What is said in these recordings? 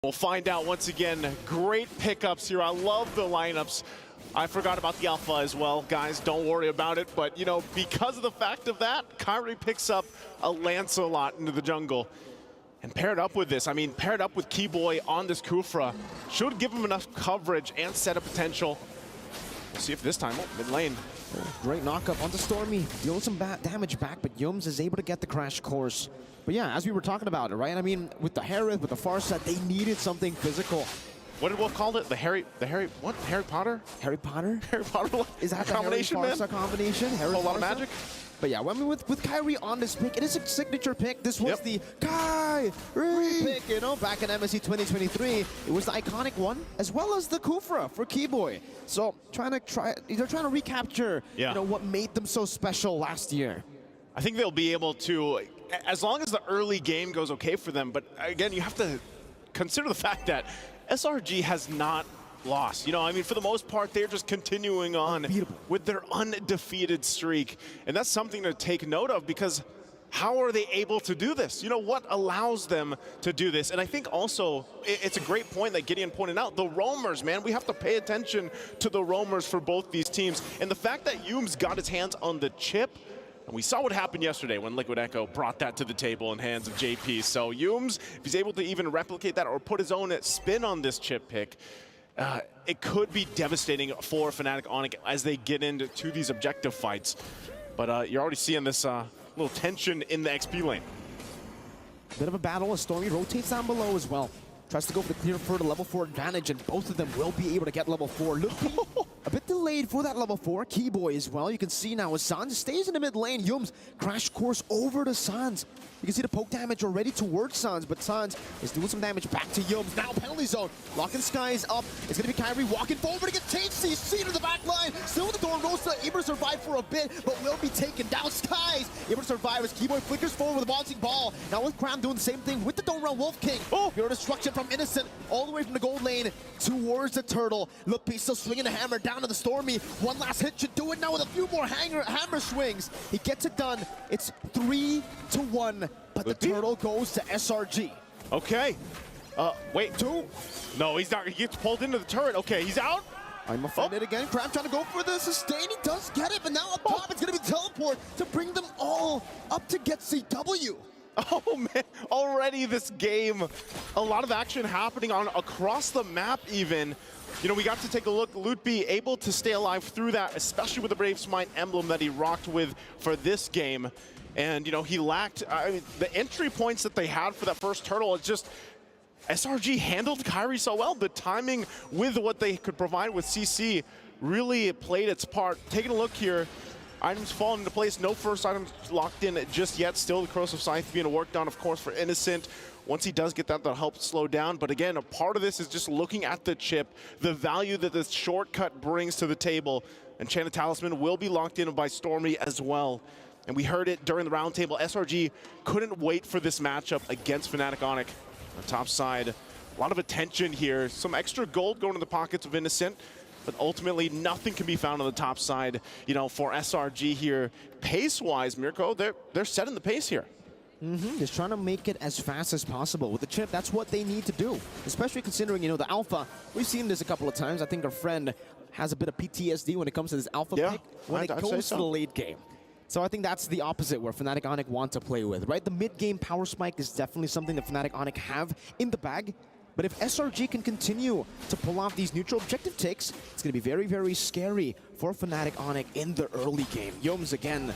We'll find out once again. Great pickups here. I love the lineups. I forgot about the alpha as well, guys. Don't worry about it. But, you know, because of the fact of that, Kyrie picks up a Lancelot into the jungle. And paired up with this, I mean, paired up with Keyboy on this Kufra, should give him enough coverage and setup potential. We'll see if this time, mid lane. Great knockup onto Stormy, dealing some damage back, but Yums is able to get the crash course. But yeah, as we were talking about it, right? I mean, with the Harith, with the Farsight, they needed something physical. What did Wolf call it? The Harry what? Harry Potter? Harry Potter? Harry Potter? Is that the combination, Harry Farsight combination? Harry a lot of magic? But yeah, I mean, with Kyrie on this pick, it is a signature pick. This was the Kyrie pick, you know, back in MSC 2023. It was the iconic one, as well as the Kufra for Keyboy. So they're trying to recapture, you know, what made them so special last year. I think they'll be able to, as long as the early game goes okay for them. But again, you have to consider the fact that SRG has not lost. You know, I mean, for the most part, they're just continuing on with their undefeated streak. And that's something to take note of, because how are they able to do this? You know, what allows them to do this? And I think also, it's a great point that Gideon pointed out, the roamers, man. We have to pay attention to the roamers for both these teams. And the fact that Yums got his hands on the chip, and we saw what happened yesterday when Liquid Echo brought that to the table in hands of JP. So Yums, if he's able to even replicate that or put his own spin on this chip pick, it could be devastating for FNATIC ONIC as they get into these objective fights. But you're already seeing this little tension in the XP lane. Bit of a battle as Stormy rotates down below as well. Tries to go for the clear for the level 4 advantage, and both of them will be able to get level 4. Looking a bit delayed for that level 4. Keyboy as well. You can see now as Sans stays in the mid lane. Yums crash course over to Sans. You can see the poke damage already towards Sans, but Sans is doing some damage back to Yums. Now penalty zone. Locking Skies up. It's going to be Kyrie walking forward against Tasty. Seen in the back line. Still with the door. Rosa able to survive for a bit, but will be taken down. Skies able to survive as Keyboy flickers forward with a bouncing ball. Now with Cram doing the same thing with the Dome Round Wolf King. Pure destruction from Innocent all the way from the gold lane towards the turtle. Lupi still swinging the hammer down to the Stormy. One last hit should do it now with a few more hammer swings. He gets it done. It's 3-1, but the turtle goes to SRG. Okay. Wait. 2? No, he's not. He gets pulled into the turret. Okay, he's out. I'm offended again. Crab trying to go for the sustain. He does get it, but now up top it's going to be teleport to bring them all up to get CW. Oh man, already this game, a lot of action happening on across the map even. You know, we got to take a look. Lutby able to stay alive through that, especially with the Brave Smite emblem that he rocked with for this game. And, you know, he lacked, I mean, the entry points that they had for that first turtle. It's just, SRG handled Kyrie so well. The timing with what they could provide with CC really played its part. Taking a look here. Items fall into place. No first items locked in just yet. Still the Corrosive Scythe being worked on, of course, for Innocent. Once he does get that, that'll help slow down. But again, a part of this is just looking at the chip, the value that this shortcut brings to the table. Enchanted Talisman will be locked in by Stormy as well. And we heard it during the roundtable. SRG couldn't wait for this matchup against FNATIC ONIC. On the top side, a lot of attention here. Some extra gold going to the pockets of Innocent. But ultimately, nothing can be found on the top side, you know, for SRG here. Pace-wise, Mirko, they're setting the pace here. Just trying to make it as fast as possible. With the chip, that's what they need to do. Especially considering, you know, the alpha. We've seen this a couple of times. I think our friend has a bit of PTSD when it comes to this alpha pick when it goes to the late game. So I think that's the opposite where FNATIC ONIC want to play with, right? The mid-game power spike is definitely something that FNATIC ONIC have in the bag. But if SRG can continue to pull off these neutral objective takes, it's going to be very, very scary for FNATIC ONIC in the early game. Yums again,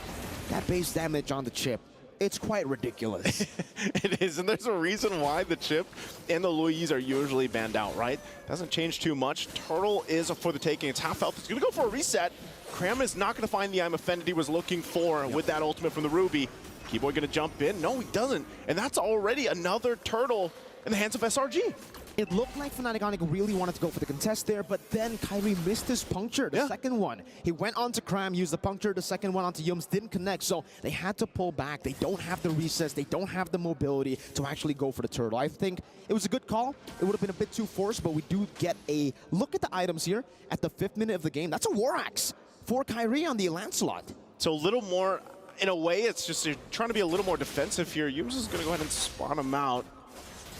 that base damage on the chip, it's quite ridiculous. It is, and there's a reason why the chip and the Louise are usually banned out, right? Doesn't change too much. Turtle is for the taking. It's half health. It's going to go for a reset. Cram is not going to find the I'm Offended he was looking for with that ultimate from the Ruby. Keyboy going to jump in? No, he doesn't. And that's already another turtle in the hands of SRG. It looked like FNATIC ONIC really wanted to go for the contest there, but then Kyrie missed his puncture, the second one. He went on to Cram, used the puncture, the second one onto Yums, didn't connect, so they had to pull back. They don't have the recess, they don't have the mobility to actually go for the turtle. I think it was a good call. It would have been a bit too forced, but we do get a look at the items here at the 5th minute of the game. That's a War Axe for Kyrie on the Lancelot. So a little more, in a way, it's just you're trying to be a little more defensive here. Yums is going to go ahead and spawn him out.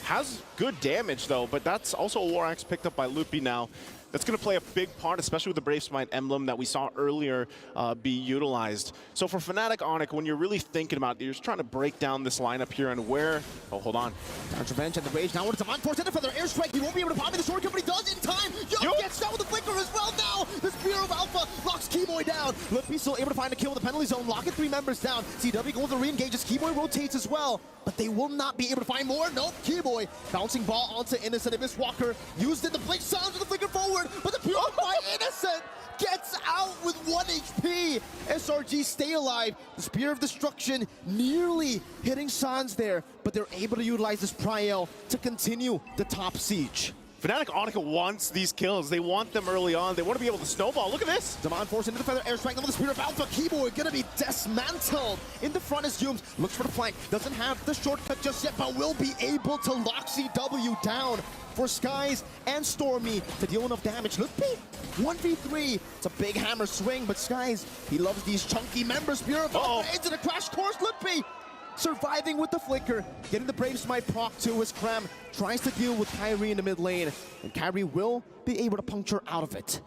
Has good damage though, but that's also a War Axe picked up by Loopy now. That's going to play a big part, especially with the Brave Smite emblem that we saw earlier be utilized. So for FNATIC ONIC, when you're really thinking about it, you're just trying to break down this lineup here and where... Oh, hold on. Counter Revenge and the Rage now. It's a Force into feather airstrike. He won't be able to pop me the sword company does in time. Yo gets down with the flicker as well now. The Spear of Alpha locks Keyboy down. Loopy still able to find a kill with the penalty zone. Locking 3 members down. CW goes to re-engages. Keyboy rotates as well, but they will not be able to find more. Nope, Keyboy bouncing ball onto Innocent and Miss Walker. Used in the blink sounds with the flicker forward, but the Purify Innocent gets out with 1 HP. SRG stay alive. The Spear of Destruction nearly hitting Sans there, but they're able to utilize this Priel to continue the top siege. FNATIC ONIC wants these kills. They want them early on. They want to be able to snowball. Look at this. Demand Force into the feather airstrike with the Spear of Alpha. Keyboy gonna be dismantled. In the front is Humes. Looks for the flank. Doesn't have the shortcut just yet, but will be able to lock CW down for Skies and Stormy to deal enough damage. Look, 1v3. It's a big hammer swing, but Skies, he loves these chunky members. Spear of Alpha into the crash course. Loopy surviving with the flicker, getting the Brave Smite proc to his Cram, tries to deal with Kyrie in the mid lane, and Kyrie will be able to puncture out of it.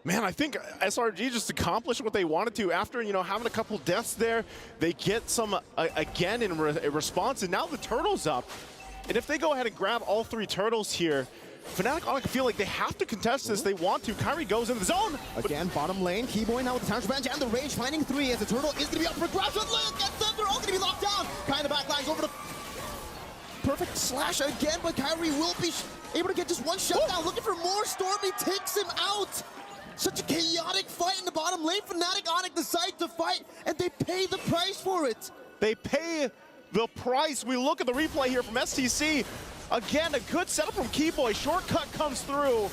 Man, I think SRG just accomplished what they wanted to after, you know, having a couple deaths there. They get some, again, in response, and now the turtle's up. And if they go ahead and grab all 3 turtles here, FNATIC ONIC feel like they have to contest this. They want to. Kyrie goes in the zone. Again, bottom lane. Keyboy now with the Counter Revenge and the Rage finding 3 as the turtle is going to be up for grabs. And look at them. They're all going to be locked down. Kind of backlines over the perfect slash again, but Kyrie will be able to get just 1 shutdown. Looking for more. Stormy takes him out. Such a chaotic fight in the bottom lane. FNATIC ONIC decide to fight, and they pay the price for it. They pay the price. We look at the replay here from STC. Again, a good setup from Keyboy. Shortcut comes through,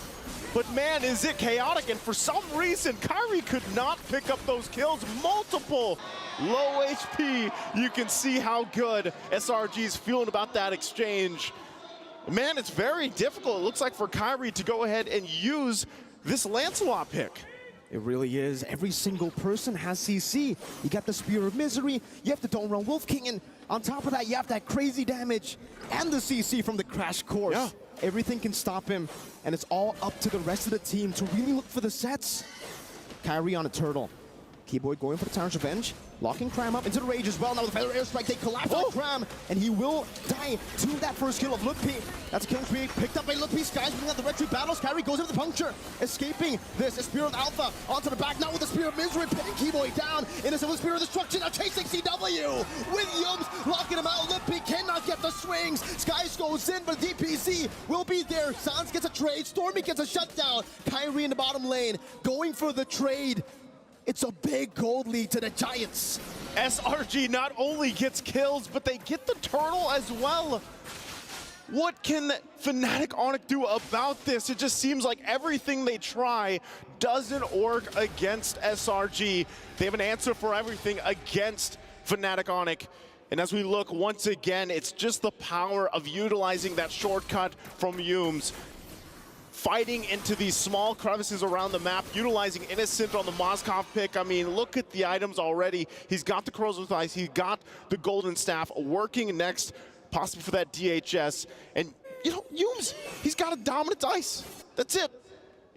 but man, is it chaotic. And for some reason, Kyrie could not pick up those kills. Multiple low HP. You can see how good SRG's feeling about that exchange. Man, it's very difficult, it looks like, for Kyrie to go ahead and use this Lancelot pick. It really is. Every single person has CC. You got the Spear of Misery, you have the Don't Run Wolf King, and on top of that, you have that crazy damage and the CC from the crash course. Yeah. Everything can stop him, and it's all up to the rest of the team to really look for the sets. Kyrie on a turtle. Keyboy going for the Tower's Revenge. Locking Cram up into the Rage as well. Now with the Feather Airstrike, they collapse on Cram, and he will die to that first kill of Loopy. That's a kill streak picked up by Loopy. Skies bringing out the retreat battles. Kyrie goes into the puncture, escaping this. A Spear of Alpha onto the back, now with the Spear of Misery, pinning Keyboy down. Innocent with Spear of Destruction, now chasing CW. Williams locking him out. Loopy cannot get the swings. Skies goes in, but DPC will be there. Sans gets a trade. Stormy gets a shutdown. Kyrie in the bottom lane going for the trade. It's a big gold lead to the Giants. SRG not only gets kills, but they get the turtle as well. What can FNATIC ONIC do about this? It just seems like everything they try doesn't work against SRG. They have an answer for everything against FNATIC ONIC. And as we look once again, it's just the power of utilizing that shortcut from Humes. Fighting into these small crevices around the map, utilizing Innocent on the Moskov pick. I mean, look at the items already. He's got the Corrosive Ice, he's got the Golden Staff, working next, possibly for that DHS. And, you know, Humes, he's got a Dominant Ice. That's it.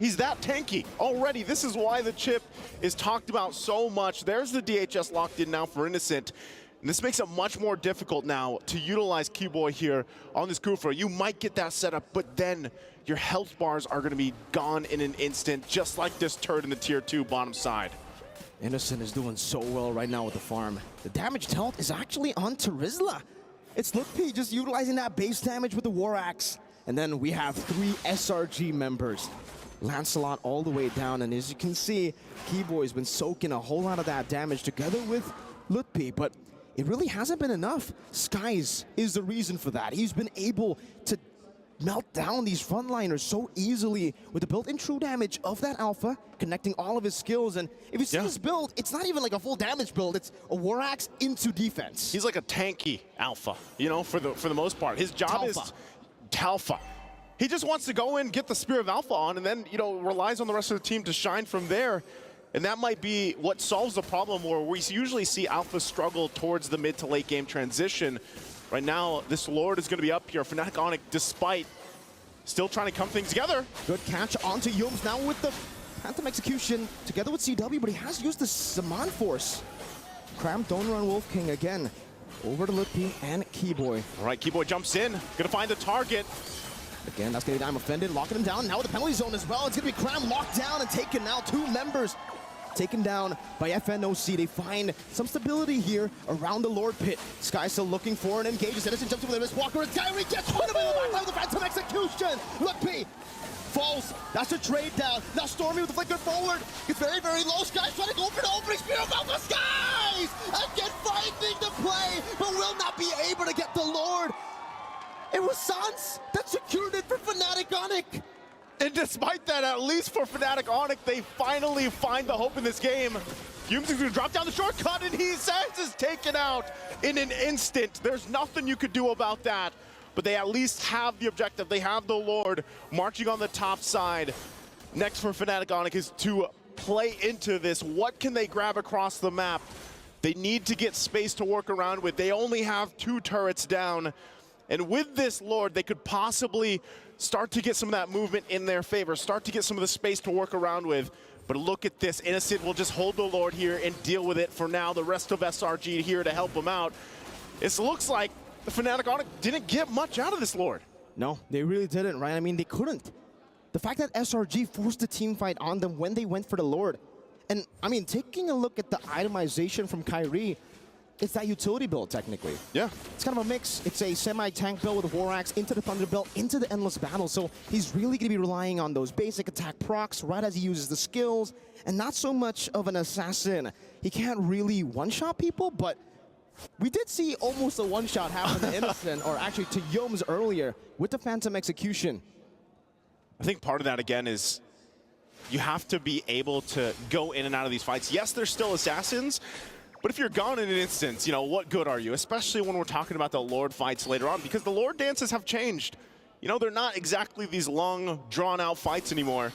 He's that tanky already. This is why the chip is talked about so much. There's the DHS locked in now for Innocent. And this makes it much more difficult now to utilize Keyboy here on this Kufa. You might get that setup, but then your health bars are going to be gone in an instant, just like this turret in the tier 2 bottom side. Innocent is doing so well right now with the farm. The damaged health is actually on Terizla. It's Loopy just utilizing that base damage with the War Axe. And then we have 3 SRG members. Lancelot all the way down, and as you can see, Keyboy's been soaking a whole lot of that damage together with Loopy, but it really hasn't been enough. Skies is the reason for that. He's been able to melt down these frontliners so easily with the built-in true damage of that Alpha, connecting all of his skills. And if you see his build, it's not even like a full damage build. It's a War Axe into defense. He's like a tanky Alpha, you know, for the most part. His job is Talfa. He just wants to go in, get the Spear of Alpha on, and then, you know, relies on the rest of the team to shine from there. And that might be what solves the problem where we usually see Alpha struggle towards the mid to late game transition. Right now, this Lord is going to be up here. FNATIC ONIC, despite still trying to come things together. Good catch onto Yums now with the Phantom Execution together with CW, but he has used the Saman Force. Cram, don't run Wolf King again. Over to Lutpi and Keyboy. All right, Keyboy jumps in, gonna find the target. Again, that's gonna be Dime offended, locking him down. Now with the penalty zone as well, it's gonna be Cram locked down and taken now. 2 members taken down by FNOC. They find some stability here around the Lord Pit. Sky still looking for an engage. Innocent jumps over the Miss Walker, and Kyrie gets one of the back with the Phantom Execution. Lutpi falls. That's a trade down. Now Stormy with the flicker forward. It's very, very low. Sky's trying to go for the opening spear of the Skies! Again finding the play, but will not be able to get the Lord. It was Sans that secured it for FNATIC ONIC. And despite that, at least for FNATIC ONIC, they finally find the hope in this game. Yums is gonna drop down the shortcut, and Sans is taken out in an instant. There's nothing you could do about that. But they at least have the objective. They have the Lord marching on the top side. Next for FNATIC ONIC is to play into this. What can they grab across the map? They need to get space to work around with. They only have 2 turrets down. And with this Lord, they could possibly start to get some of that movement in their favor, start to get some of the space to work around with. But look at this. Innocent will just hold the Lord here and deal with it for now. The rest of SRG here to help him out. It looks like the FNATIC ONIC didn't get much out of this Lord. No, they really didn't, right? I mean, they couldn't. The fact that SRG forced the team fight on them when they went for the Lord. And, I mean, taking a look at the itemization from Kyrie, it's that utility build, technically. Yeah. It's kind of a mix. It's a semi-tank build with a War Axe into the Thunder Belt, into the Endless Battle. So he's really going to be relying on those basic attack procs right as he uses the skills, and not so much of an assassin. He can't really one-shot people, but we did see almost a one-shot happen to Innocent, or actually to Yums earlier, with the Phantom Execution. I think part of that, again, is you have to be able to go in and out of these fights. Yes, they're still assassins, but if you're gone in an instance, you know, what good are you? Especially when we're talking about the Lord fights later on, because the Lord dances have changed. You know, they're not exactly these long, drawn-out fights anymore.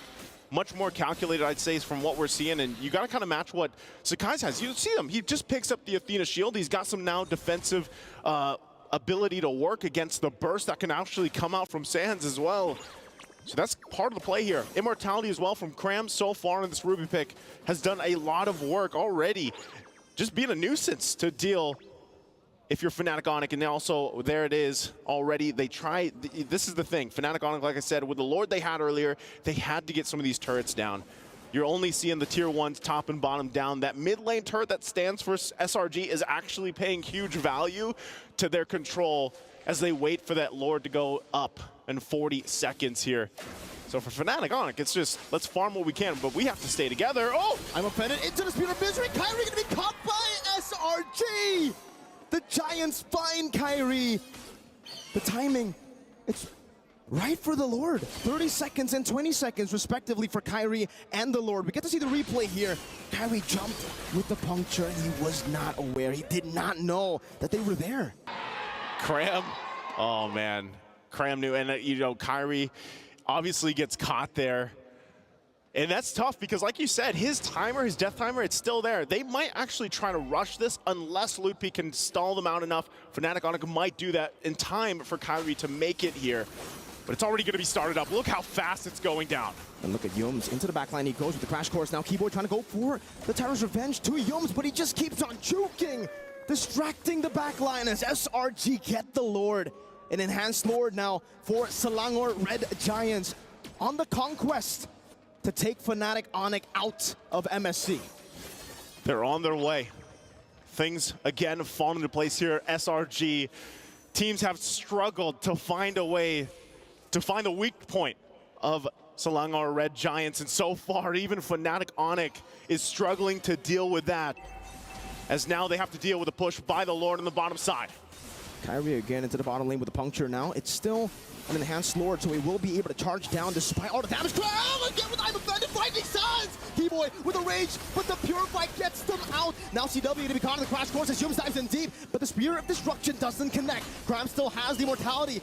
Much more calculated, I'd say, from what we're seeing, and you got to kind of match what Sakai's has. You see him, he just picks up the Athena shield. He's got some now defensive ability to work against the burst that can actually come out from Sans as well. So that's part of the play here. Immortality as well from Cram so far in this Ruby pick has done a lot of work already. Just being a nuisance to deal if you're FNATIC ONIC, and also there it is already. They try, this is the thing, FNATIC ONIC, like I said, with the Lord they had earlier, they had to get some of these turrets down. You're only seeing the tier 1s top and bottom down. That mid lane turret that stands for SRG is actually paying huge value to their control as they wait for that Lord to go up in 40 seconds here. So for FNATIC ONIC, it's just, let's farm what we can, but we have to stay together. Oh! I'm offended into the Spear of Misery. Kyrie gonna be caught by SRG! The Giants find Kyrie. The timing, it's right for the Lord. 30 seconds and 20 seconds, respectively, for Kyrie and the Lord. We get to see the replay here. Kyrie jumped with the puncture, and he was not aware. He did not know that they were there. Cram, oh man. Cram knew, and you know, Kyrie obviously gets caught there. And that's tough because, like you said, his timer, his death timer, it's still there. They might actually try to rush this unless Lutpi can stall them out enough. FNATIC ONIC might do that in time for Kyrie to make it here. But it's already going to be started up. Look how fast it's going down. And look at Yums into the backline. He goes with the crash course. Now Keyboy trying to go for the Terror's Revenge to Yums, but he just keeps on juking, distracting the backline as SRG get the Lord. An enhanced Lord now for Selangor Red Giants on the conquest to take FNATIC ONIC out of MSC. They're on their way. Things, again, fall into place here. SRG teams have struggled to find a way to find the weak point of Selangor Red Giants, and so far, even FNATIC ONIC is struggling to deal with that, as now they have to deal with a push by the Lord on the bottom side. Kyrie again into the bottom lane with the puncture now. It's still an enhanced Lord, so he will be able to charge down despite all the damage. Again with I'm offended, finding Sans! Keyboy with a rage, but the Purify gets them out. Now CW to be caught in the crash course as Yums dives in deep, but the Spear of Destruction doesn't connect. Cram still has the immortality.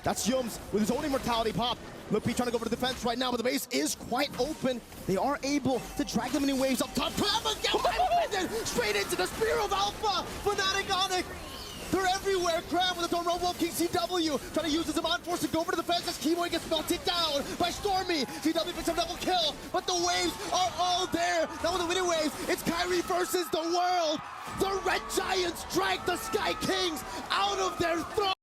That's Yums with his own immortality pop. Lutpi trying to go for the defense right now, but the base is quite open. They are able to drag them in waves up top. Cram again, straight into the Spear of Alpha. FNATIC ONIC They're everywhere. Cram with the Dorm Wolf King CW trying to use his Amon Force to go over to the fence as Keyboy gets melted down by Stormy. CW picks up double kill, but the waves are all there. Now with the winning waves, it's Kyrie versus the world. The Red Giants drag the Sky Kings out of their throne.